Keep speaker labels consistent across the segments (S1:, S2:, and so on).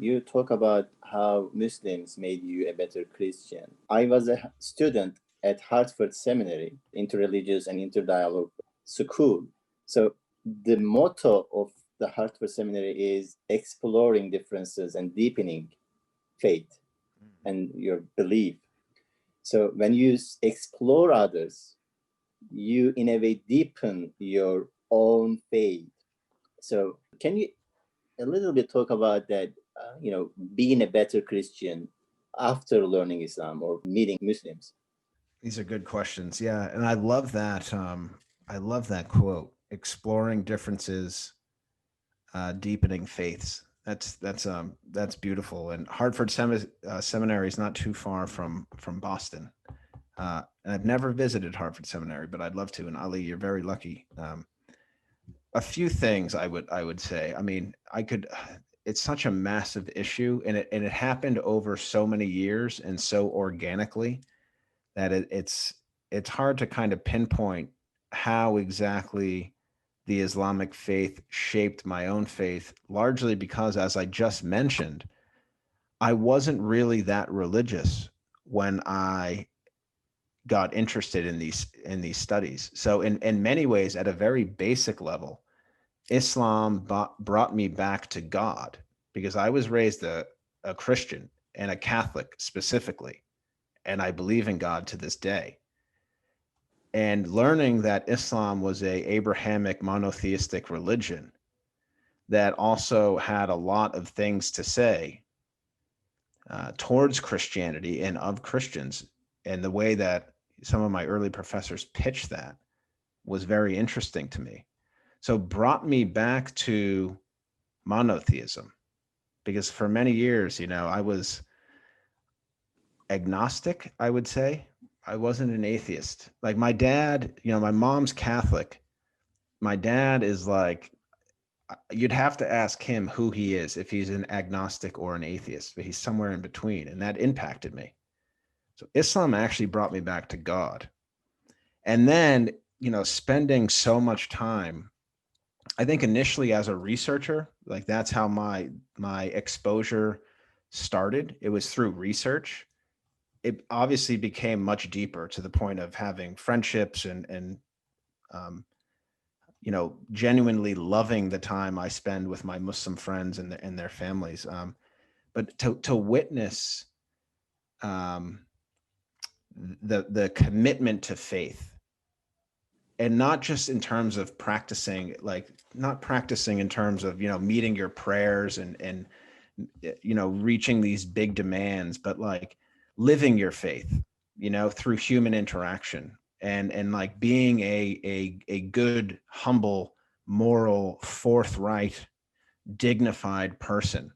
S1: you talk about how Muslims made you a better Christian. I was a student at Hartford Seminary, interreligious and interdialogue school. So the motto of the Hartford Seminary is exploring differences and deepening faith and your belief. So when you explore others, you in a way deepen your own faith. So can you a little bit talk about that, being a better Christian after learning Islam or meeting Muslims?
S2: These are good questions. Yeah, and I love that. I love that quote: "Exploring differences, deepening faiths." That's beautiful. And Seminary is not too far from Boston. And I've never visited Hartford Seminary, but I'd love to. And Ali, you're very lucky. A few things I would say. I mean, I could. It's such a massive issue, and it happened over so many years and so organically that it's hard to kind of pinpoint how exactly the Islamic faith shaped my own faith, largely because, as I just mentioned, I wasn't really that religious when I got interested in these studies. So in many ways, at a very basic level, Islam brought me back to God because I was raised a Christian and a Catholic specifically, and I believe in God to this day. And learning that Islam was a Abrahamic monotheistic religion that also had a lot of things to say towards Christianity and of Christians, and the way that some of my early professors pitched that was very interesting to me. So brought me back to monotheism because for many years, I was agnostic, I would say. I wasn't an atheist. Like my dad, my mom's Catholic. My dad is like, you'd have to ask him who he is, if he's an agnostic or an atheist, but he's somewhere in between. And that impacted me. So Islam actually brought me back to God. And then, spending so much time, I think initially as a researcher, like that's how my exposure started. It was through research. It obviously became much deeper to the point of having friendships and um, genuinely loving the time I spend with my Muslim friends and their families. But to witness um, the commitment to faith, and not just in terms of practicing, like not practicing in terms of meeting your prayers and reaching these big demands, but like living your faith, through human interaction and like being a good, humble, moral, forthright, dignified person.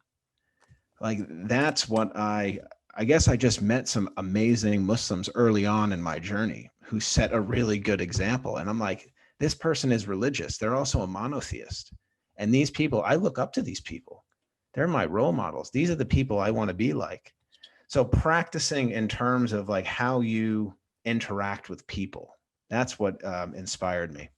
S2: Like that's what I guess I just met some amazing Muslims early on in my journey who set a really good example. And I'm like, this person is religious. They're also a monotheist. And these people, I look up to these people. They're my role models. These are the people I want to be like. So practicing in terms of like how you interact with people, that's what inspired me.